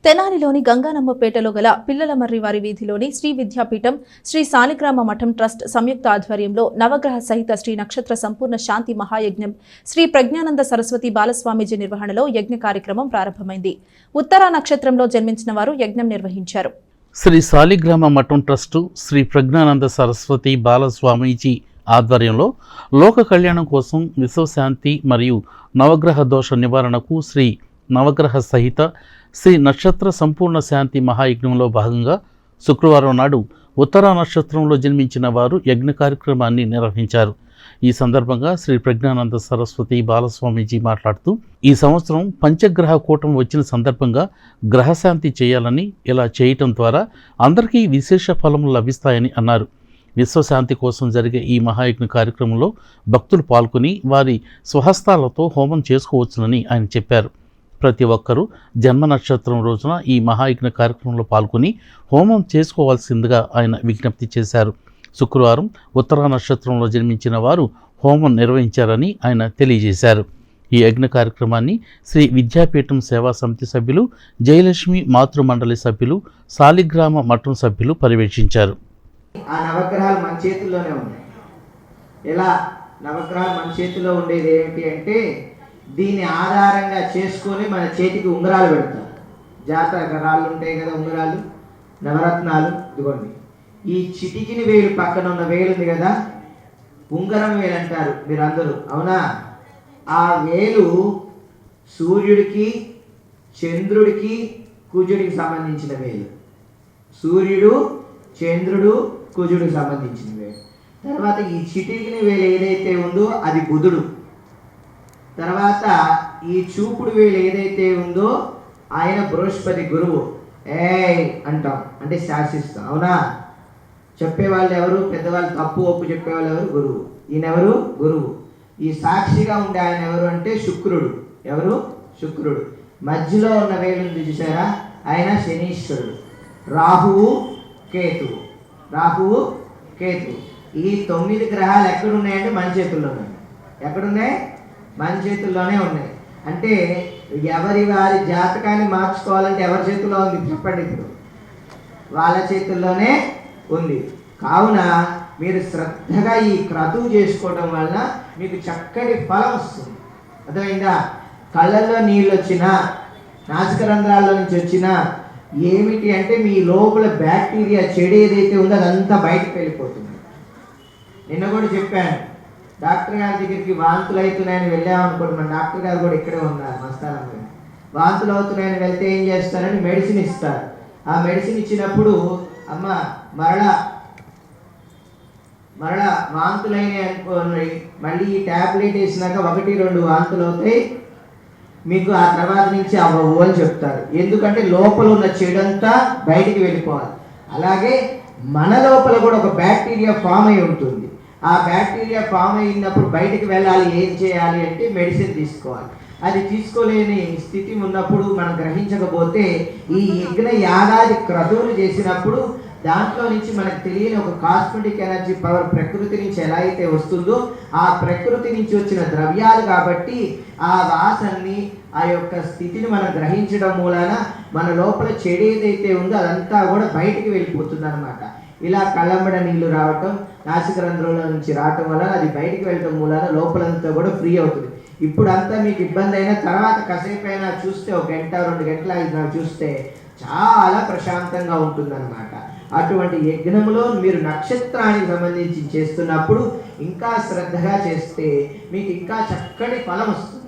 తెనాలిలోని గంగానమ్మపేటలో గల పిల్లలమర్రి వారి వీధిలోని శ్రీ విద్యాపీఠం శ్రీ సాలిగ్రామ మఠం ట్రస్ట్ సంయుక్త ఆధ్వర్యంలో నవగ్రహ సహిత శ్రీ నక్షత్ర సంపూర్ణ శాంతి మహాయజ్ఞం శ్రీ ప్రజ్ఞానంద సరస్వతి బాలస్వామీజీ నిర్వహణలో యజ్ఞ కార్యక్రమం ప్రారంభమైంది. ఉత్తరా నక్షత్రంలో జన్మించిన వారు యజ్ఞం నిర్వహించారు. శ్రీ సాలిగ్రామ మఠం ట్రస్టు శ్రీ ప్రజ్ఞానంద సరస్వతి బాలస్వామీజీ ఆధ్వర్యంలో లోక కళ్యాణం కోసం విశ్వశాంతి మరియు నవగ్రహ దోష నివారణకు శ్రీ నవగ్రహ సహిత శ్రీ నక్షత్ర సంపూర్ణ శాంతి మహాయజ్ఞంలో భాగంగా శుక్రవారం నాడు ఉత్తరా నక్షత్రంలో జన్మించిన వారు యజ్ఞ కార్యక్రమాన్ని నిర్వహించారు. ఈ సందర్భంగా శ్రీ ప్రజ్ఞానంద సరస్వతి బాలస్వామీజీ మాట్లాడుతూ, ఈ సంవత్సరం పంచగ్రహ కూటం వచ్చిన సందర్భంగా గ్రహశాంతి చేయాలని, ఇలా చేయటం ద్వారా అందరికీ విశేష ఫలములు లభిస్తాయని అన్నారు. విశ్వశాంతి కోసం జరిగే ఈ మహాయజ్ఞ కార్యక్రమంలో భక్తులు పాల్గొని వారి స్వహస్తాలతో హోమం చేసుకోవచ్చునని ఆయన చెప్పారు. ప్రతి ఒక్కరూ జన్మ నక్షత్రం రోజున ఈ మహాయజ్ఞ కార్యక్రమంలో పాల్గొని హోమం చేసుకోవాల్సిందిగా ఆయన విజ్ఞప్తి చేశారు. శుక్రవారం ఉత్తరా నక్షత్రంలో జన్మించిన వారు హోమం నిర్వహించారని ఆయన తెలియజేశారు. ఈ యజ్ఞ కార్యక్రమాన్ని శ్రీ విద్యాపీఠం సేవా సమితి సభ్యులు, జయలక్ష్మి మాతృమండలి సభ్యులు, సాలిగ్రామ మఠం సభ్యులు పర్యవేక్షించారు. ఆ నవగ్రహాలు మన చేతుల్లోనే ఉన్నాయి. ఇలా నవగ్రహాలు మన చేతిలో ఉండేది ఏంటి అంటే, దీన్ని ఆధారంగా చేసుకొని మన చేతికి ఉంగరాలు పెడతారు. జాతక రాళ్ళు ఉంటాయి కదా, ఉంగరాలు, నవరత్నాలు. ఇదిగోండి, ఈ చిటికిని వేలు పక్కన ఉన్న వేలు ఉంది కదా, ఉంగరం వేలు అంటారు మీరందరూ, అవునా? ఆ వేలు సూర్యుడికి, చంద్రుడికి, కుజుడికి సంబంధించిన వేలు. సూర్యుడు, చంద్రుడు, కుజుడికి సంబంధించిన వేలు. తర్వాత ఈ చిటికిని వేలు ఏదైతే ఉందో అది బుధుడు. తర్వాత ఈ చూపుడు వేలు ఏదైతే ఉందో ఆయన బృహస్పతి, గురువు. అంటాం అంటే శాసిస్తాం, అవునా? చెప్పేవాళ్ళు ఎవరు? పెద్దవాళ్ళు తప్పు ఒప్పు చెప్పేవాళ్ళు ఎవరు? గురువు. ఈయనెవరు? గురువు. ఈ సాక్షిగా ఉండే ఆయన ఎవరు అంటే శుక్రుడు. ఎవరు? శుక్రుడు. మధ్యలో ఉన్న వేలు చూసారా, ఆయన శనీశ్వరుడు. రాహువు, కేతువు. రాహువు, కేతువు. ఈ 9 గ్రహాలు ఎక్కడున్నాయంటే మన చేతుల్లో ఉన్నాయి. ఎక్కడున్నాయి? మన చేతుల్లోనే ఉన్నాయి. అంటే ఎవరి వారి జాతకాన్ని మార్చుకోవాలంటే ఎవరి చేతుల్లో ఉంది చెప్పండి? ఇప్పుడు వాళ్ళ చేతుల్లోనే ఉంది. కావున మీరు శ్రద్ధగా ఈ క్రతువు చేసుకోవడం వలన మీకు చక్కటి ఫలం వస్తుంది. అర్థమైందా? కళ్ళల్లో నీళ్ళు వచ్చినా, నాసిక రంధ్రాల్లో నుంచి వచ్చినా ఏమిటి అంటే మీ లోపల బ్యాక్టీరియా చెడు ఏదైతే ఉందో అదంతా బయటకు వెళ్ళిపోతుంది. నిన్న కూడా చెప్పాను, డాక్టర్ గారి దగ్గరికి వాంతులు అవుతున్నాయని వెళ్ళామనుకోండి, మన డాక్టర్ గారు కూడా ఇక్కడే ఉన్నారు మస్తానంగా. వాంతులు అవుతున్నాయని వెళ్తే ఏం చేస్తారని మెడిసిన్ ఇస్తారు. ఆ మెడిసిన్ ఇచ్చినప్పుడు అమ్మ మరలా వాంతులైనవి అనుకోండి, మళ్ళీ ఈ ట్యాబ్లెట్ వేసినాక 1-2 వాంతులు అవుతాయి, మీకు ఆ తర్వాత నుంచి అవ్వవు అని చెప్తారు. ఎందుకంటే లోపల ఉన్న చెడంతా బయటికి వెళ్ళిపోవాలి. అలాగే మన లోపల కూడా ఒక బ్యాక్టీరియా ఫామ్ అయి ఉంటుంది. ఆ బ్యాక్టీరియా ఫామ్ అయినప్పుడు బయటికి వెళ్ళాలి. ఏం చేయాలి అంటే మెడిసిన్ తీసుకోవాలి. అది తీసుకోలేని స్థితి ఉన్నప్పుడు మనం గ్రహించకపోతే ఈ యజ్ఞ యాగాది క్రతువులు చేసినప్పుడు దాంట్లో నుంచి మనకు తెలియని ఒక కాస్మెటిక్ ఎనర్జీ పవర్ ప్రకృతి నుంచి ఎలా అయితే వస్తుందో ఆ ప్రకృతి నుంచి వచ్చిన ద్రవ్యాలు కాబట్టి ఆ వాసనని, ఆ యొక్క స్థితిని మనం గ్రహించడం మూలాన మన లోపల చెడు ఏదైతే ఉందో అదంతా కూడా బయటికి వెళ్ళిపోతుంది అనమాట. ఇలా కళ్ళంబడ నీళ్లు రావటం, నాసిక రంధ్రంలో నుంచి రావటం వల్ల అది బయటికి వెళ్ళటం మూలాన లోపలంతా కూడా ఫ్రీ అవుతుంది. ఇప్పుడు అంతా మీకు ఇబ్బంది అయినా తర్వాత కాసేపు అయినా చూస్తే 1 గంట 2 గంటల అయినా చూస్తే చాలా ప్రశాంతంగా ఉంటుందన్నమాట. అటువంటి యజ్ఞంలో మీరు నక్షత్రానికి సంబంధించి చేస్తున్నప్పుడు ఇంకా శ్రద్ధగా చేస్తే మీకు ఇంకా చక్కటి ఫలం వస్తుంది.